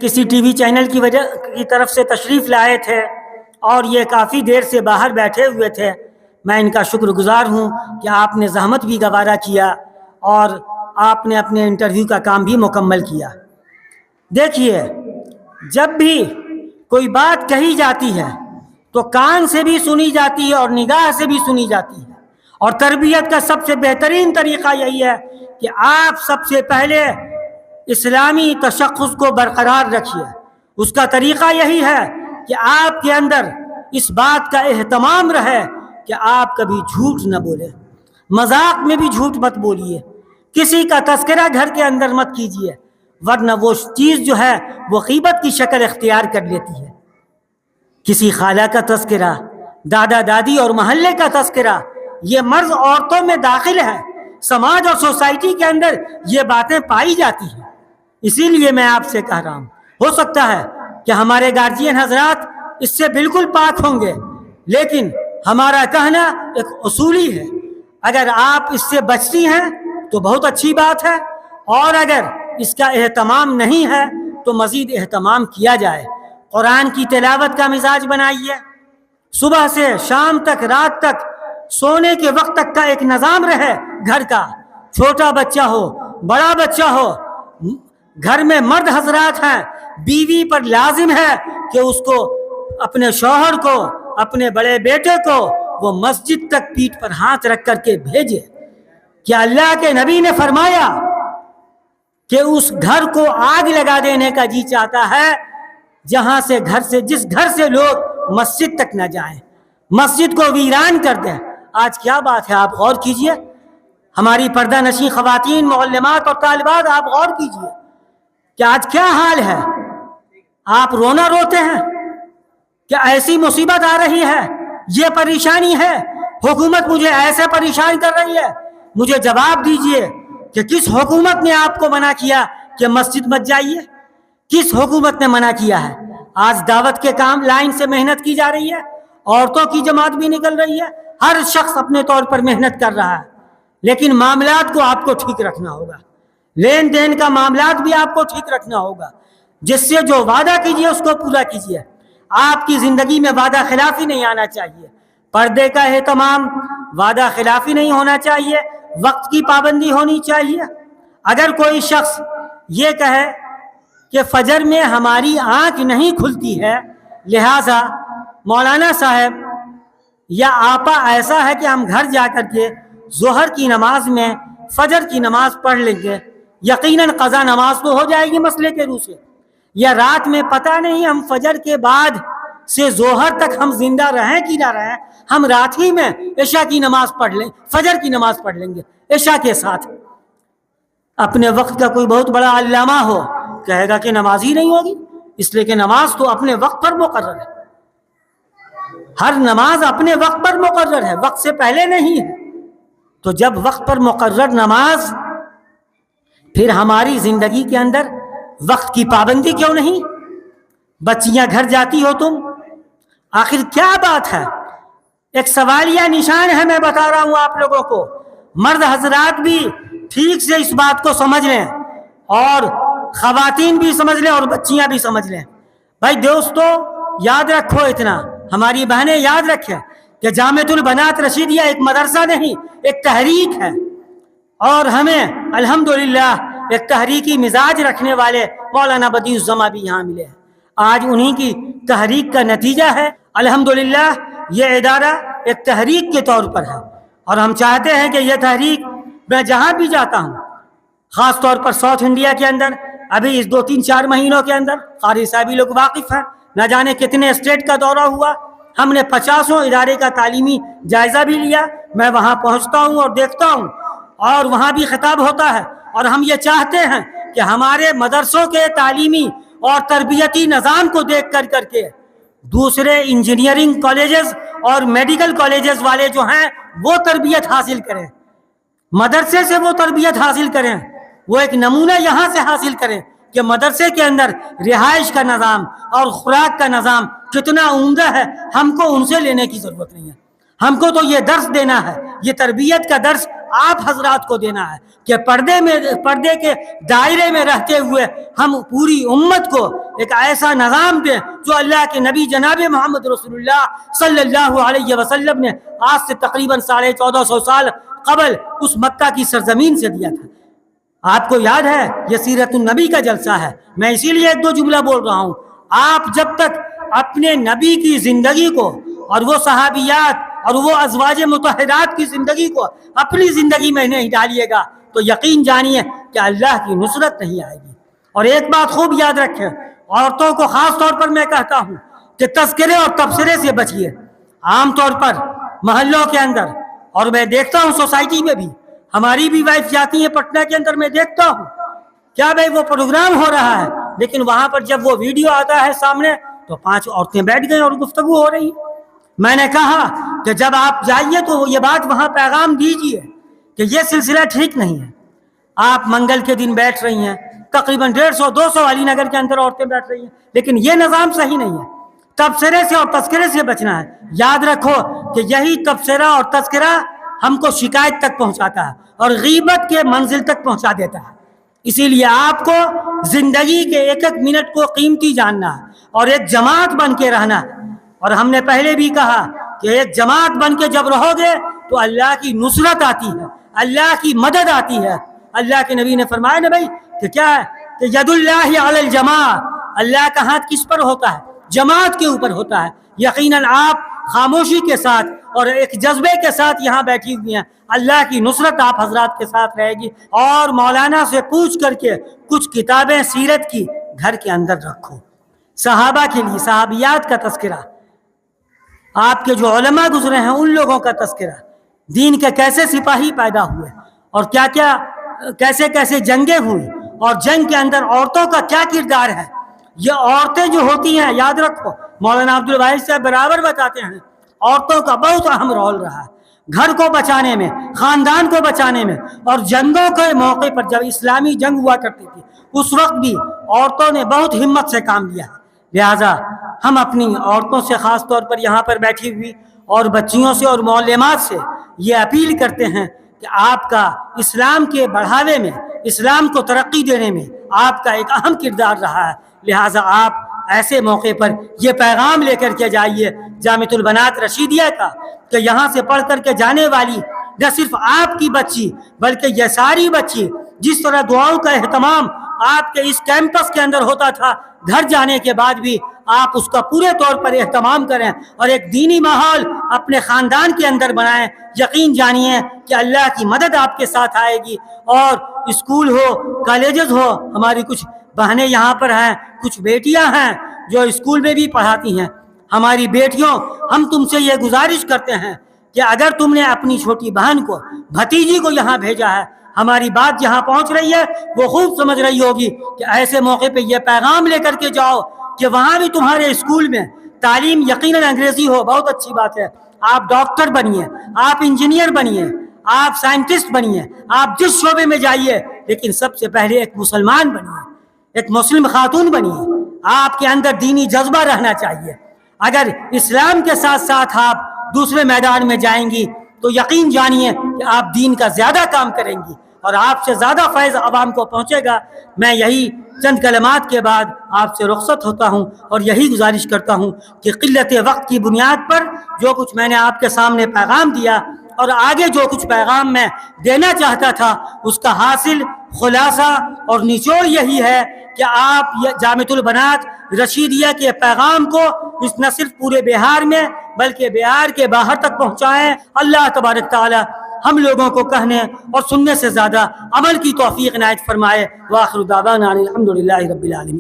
کسی T V channel کی طرف سے تشریف لائے تھے اور یہ کافی دیر سے باہر بیٹھے ہوئے تھے. میں ان کا شکر گزار ہوں کہ آپ نے زحمت بھی گوارا کیا اور آپ نے اپنے انٹرویو کا کام بھی مکمل کیا. دیکھیے، جب بھی کوئی بات کہی جاتی ہے تو کان سے بھی سنی جاتی ہے اور نگاہ سے بھی سنی جاتی ہے، اور تربیت کا سب سے بہترین طریقہ یہی ہے کہ آپ سب سے پہلے اسلامی تشخص کو برقرار رکھیے. اس کا طریقہ یہی ہے کہ آپ کے اندر اس بات کا اہتمام رہے کہ آپ کبھی جھوٹ نہ بولے، مذاق میں بھی جھوٹ مت بولیے، کسی کا تذکرہ گھر کے اندر مت کیجیے، ورنہ وہ چیز جو ہے وہ غیبت کی شکل اختیار کر لیتی ہے. کسی خالہ کا تذکرہ، دادا دادی اور محلے کا تذکرہ، یہ مرض عورتوں میں داخل ہے. سماج اور سوسائٹی کے اندر یہ باتیں پائی جاتی ہیں. اسی لیے میں آپ سے کہہ رہا ہوں، ہو سکتا ہے کہ ہمارے گارجین حضرات اس سے بالکل پاک ہوں گے، لیکن ہمارا کہنا ایک اصولی ہے. اگر آپ اس سے بچتی ہیں تو بہت اچھی بات ہے، اور اگر اس کا اہتمام نہیں ہے تو مزید اہتمام کیا جائے. قرآن کی تلاوت کا مزاج بنائیے، صبح سے شام تک، رات تک، سونے کے وقت تک کا ایک نظام رہے گھر کا. چھوٹا بچہ ہو، بڑا بچہ ہو، گھر میں مرد حضرات ہیں، بیوی پر لازم ہے کہ اس کو، اپنے شوہر کو، اپنے بڑے بیٹے کو وہ مسجد تک پیٹھ پر ہاتھ رکھ کر کے بھیجے. کیا اللہ کے نبی نے فرمایا کہ اس گھر کو آگ لگا دینے کا جی چاہتا ہے جہاں سے، جس گھر سے لوگ مسجد تک نہ جائیں، مسجد کو ویران کر دیں؟ آج کیا بات ہے، آپ غور کیجئے. ہماری پردہ نشین خواتین، معلمات اور طالبات، آپ غور کیجئے کہ آج کیا حال ہے. آپ رونا روتے ہیں کہ ایسی مصیبت آ رہی ہے، یہ پریشانی ہے، حکومت مجھے ایسے پریشان کر رہی ہے. مجھے جواب دیجئے کہ کس حکومت نے آپ کو منع کیا کہ مسجد مت جائیے؟ کس حکومت نے منع کیا ہے؟ آج دعوت کے کام لائن سے محنت کی جا رہی ہے، عورتوں کی جماعت بھی نکل رہی ہے، ہر شخص اپنے طور پر محنت کر رہا ہے. لیکن معاملات کو آپ کو ٹھیک رکھنا ہوگا، لین دین کا معاملات بھی آپ کو ٹھیک رکھنا ہوگا. جس سے جو وعدہ کیجئے اس کو پورا کیجئے. آپ کی زندگی میں وعدہ خلافی نہیں آنا چاہیے. پردے کا اہتمام، وعدہ خلافی نہیں ہونا چاہیے، وقت کی پابندی ہونی چاہیے. اگر کوئی شخص یہ کہے کہ فجر میں ہماری آنکھ نہیں کھلتی ہے، لہٰذا مولانا صاحب یا آپا ایسا ہے کہ ہم گھر جا کر کے ظہر کی نماز میں فجر کی نماز پڑھ لیں گے، یقیناً قضا نماز تو ہو جائے گی مسئلے کے روح سے. یا رات میں پتہ نہیں ہم فجر کے بعد سے ظہر تک ہم زندہ رہیں کہ نہ رہیں، ہم رات ہی میں عشاء کی نماز پڑھ لیں، فجر کی نماز پڑھ لیں گے عشاء کے ساتھ. اپنے وقت کا کوئی بہت بڑا علامہ ہو، کہے گا کہ نماز ہی نہیں ہوگی، اس لیے کہ نماز تو اپنے وقت پر مقرر ہے. ہر نماز اپنے وقت پر مقرر ہے، وقت سے پہلے نہیں ہے. تو جب وقت پر مقرر نماز، پھر ہماری زندگی کے اندر وقت کی پابندی کیوں نہیں؟ بچیاں گھر جاتی ہو تم، آخر کیا بات ہے؟ ایک سوالیہ نشان ہے، میں بتا رہا ہوں آپ لوگوں کو. مرد حضرات بھی ٹھیک سے اس بات کو سمجھ لیں، اور خواتین بھی سمجھ لیں، اور بچیاں بھی سمجھ لیں. بھائی دوستو، یاد رکھو، اتنا ہماری بہنیں یاد رکھیں کہ جامعۃ البنات رشیدیہ ایک مدرسہ نہیں، ایک تحریک ہے. اور ہمیں الحمدللہ ایک تحریکی مزاج رکھنے والے مولانا بدیع الزماں بھی یہاں ملے ہیں. آج انہی کی تحریک کا نتیجہ ہے الحمدللہ یہ ادارہ ایک تحریک کے طور پر ہے. اور ہم چاہتے ہیں کہ یہ تحریک، میں جہاں بھی جاتا ہوں، خاص طور پر ساؤتھ انڈیا کے اندر، ابھی اس 2-3-4 مہینوں کے اندر قاری صاحبی لوگ واقف ہیں، نہ جانے کتنے اسٹیٹ کا دورہ ہوا. ہم نے 50 ادارے کا تعلیمی جائزہ بھی لیا. میں وہاں پہنچتا ہوں اور دیکھتا ہوں، اور وہاں بھی خطاب ہوتا ہے. اور ہم یہ چاہتے ہیں کہ ہمارے مدرسوں کے تعلیمی اور تربیتی نظام کو دیکھ کر کے دوسرے انجینئرنگ کالجز اور میڈیکل کالجز والے جو ہیں وہ تربیت حاصل کریں، مدرسے سے وہ تربیت حاصل کریں. وہ ایک نمونہ یہاں سے حاصل کریں کہ مدرسے کے اندر رہائش کا نظام اور خوراک کا نظام کتنا عمدہ ہے. ہم کو ان سے لینے کی ضرورت نہیں ہے، ہم کو تو یہ درس دینا ہے. یہ تربیت کا درس آپ حضرات کو دینا ہے کہ پردے کے دائرے میں رہتے ہوئے ہم پوری امت کو ایک ایسا نظام دیں جو اللہ کے نبی جناب محمد رسول اللہ صلی اللہ علیہ وسلم نے آج سے تقریباً 1450 سال قبل اس مکہ کی سرزمین سے دیا تھا۔ آپ کو یاد ہے یہ سیرت النبی کا جلسہ ہے، میں اسی لیے ایک دو جملہ بول رہا ہوں۔ آپ جب تک اپنے نبی کی زندگی کو اور وہ صحابیات اور وہ ازواج مطہرات کی زندگی کو اپنی زندگی میں نہیں ڈالیے گا تو یقین جانیے کہ اللہ کی نصرت نہیں آئے گی۔ اور ایک بات خوب یاد رکھیں، عورتوں کو خاص طور پر میں کہتا ہوں کہ تذکرے اور تبصرے سے بچیے۔ عام طور پر محلوں کے اندر، اور میں دیکھتا ہوں سوسائٹی میں بھی، ہماری بھی وائف جاتی ہیں پٹنہ کے اندر، میں دیکھتا ہوں کیا بھائی وہ پروگرام ہو رہا ہے، لیکن وہاں پر جب وہ ویڈیو آتا ہے سامنے تو 5 عورتیں بیٹھ گئیں اور گفتگو ہو رہی ہے۔ میں نے کہا کہ جب آپ جائیے تو یہ بات وہاں پیغام دیجئے کہ یہ سلسلہ ٹھیک نہیں ہے۔ آپ منگل کے دن بیٹھ رہی ہیں، تقریباً 150-200 علی نگر کے اندر عورتیں بیٹھ رہی ہیں، لیکن یہ نظام صحیح نہیں ہے۔ تبصرے سے اور تذکرے سے بچنا ہے۔ یاد رکھو کہ یہی تبصرہ اور تذکرہ ہم کو شکایت تک پہنچاتا ہے اور غیبت کے منزل تک پہنچا دیتا ہے۔ اسی لیے آپ کو زندگی کے ایک ایک منٹ کو قیمتی جاننا ہے اور ایک جماعت بن کے رہنا ہے۔ اور ہم نے پہلے بھی کہا کہ ایک جماعت بن کے جب رہو گے تو اللہ کی نصرت آتی ہے، اللہ کی مدد آتی ہے۔ اللہ کے نبی نے فرمایا نا بھائی کہ کیا ہے کہ ید اللہ علی الجماع، اللہ کا ہاتھ کس پر ہوتا ہے؟ جماعت کے اوپر ہوتا ہے۔ یقیناً آپ خاموشی کے ساتھ اور ایک جذبے کے ساتھ یہاں بیٹھی ہوئی ہیں، اللہ کی نصرت آپ حضرات کے ساتھ رہے گی۔ اور مولانا سے پوچھ کر کے کچھ کتابیں سیرت کی گھر کے اندر رکھو، صحابہ کے لیے صحابیات کا تذکرہ، آپ کے جو علماء گزرے ہیں ان لوگوں کا تذکرہ، دین کے کیسے سپاہی پیدا ہوئے اور کیا کیا کیسے کیسے جنگیں ہوئی اور جنگ کے اندر عورتوں کا کیا کردار ہے۔ یہ عورتیں جو ہوتی ہیں، یاد رکھو مولانا عبدالواحد صاحب برابر بتاتے ہیں، عورتوں کا بہت اہم رول رہا ہے گھر کو بچانے میں، خاندان کو بچانے میں۔ اور جنگوں کے موقع پر جب اسلامی جنگ ہوا کرتی تھی اس وقت بھی عورتوں نے بہت ہمت سے کام لیا ہے۔ لہٰذا ہم اپنی عورتوں سے خاص طور پر یہاں پر بیٹھی ہوئی اور بچیوں سے اور معلمات سے یہ اپیل کرتے ہیں کہ آپ کا اسلام کے بڑھاوے میں، اسلام کو ترقی دینے میں آپ کا ایک اہم کردار رہا ہے۔ لہٰذا آپ ایسے موقع پر یہ پیغام لے کر کے جائیے جامعۃ البنات رشیدیہ کا کہ یہاں سے پڑھ کر کے جانے والی نہ صرف آپ کی بچی بلکہ یہ ساری بچی، جس طرح دعاؤں کا اہتمام آپ کے اس کیمپس کے اندر ہوتا تھا، گھر جانے کے بعد بھی آپ اس کا پورے طور پر اہتمام کریں اور ایک دینی ماحول اپنے خاندان کے اندر بنائیں۔ یقین جانیے کہ اللہ کی مدد آپ کے ساتھ آئے گی۔ اور اسکول ہو، کالجز ہو، ہماری کچھ بہنیں یہاں پر ہیں، کچھ بیٹیاں ہیں جو اسکول میں بھی پڑھاتی ہیں۔ ہماری بیٹیوں، ہم تم سے یہ گزارش کرتے ہیں کہ اگر تم نے اپنی چھوٹی بہن کو، بھتیجی کو یہاں بھیجا ہے، ہماری بات جہاں پہنچ رہی ہے وہ خوب سمجھ رہی ہوگی کہ ایسے موقع پہ یہ پیغام لے کر کے جاؤ کہ وہاں بھی تمہارے اسکول میں تعلیم یقیناً انگریزی ہو، بہت اچھی بات ہے، آپ ڈاکٹر بنیے، آپ انجینئر بنیے، آپ سائنٹسٹ بنیے، آپ جس شعبے میں جائیے، لیکن سب سے پہلے ایک مسلمان بنیے، ایک مسلم خاتون بنیے۔ آپ کے اندر دینی جذبہ رہنا چاہیے۔ اگر اسلام کے ساتھ ساتھ آپ دوسرے میدان میں جائیں گی تو یقین جانیے کہ آپ دین کا زیادہ کام کریں گی اور آپ سے زیادہ فیض عوام کو پہنچے گا۔ میں یہی چند کلمات کے بعد آپ سے رخصت ہوتا ہوں اور یہی گزارش کرتا ہوں کہ قلت وقت کی بنیاد پر جو کچھ میں نے آپ کے سامنے پیغام دیا اور آگے جو کچھ پیغام میں دینا چاہتا تھا اس کا حاصل خلاصہ اور نچوڑ یہی ہے کہ آپ جامعۃ البنات رشیدیہ کے پیغام کو نہ صرف پورے بہار میں بلکہ بہار کے باہر تک پہنچائیں۔ اللہ تبارک تعالی ہم لوگوں کو کہنے اور سننے سے زیادہ عمل کی توفیق عنایت فرمائے۔ وآخر دعوانا الحمدللہ رب العالمین۔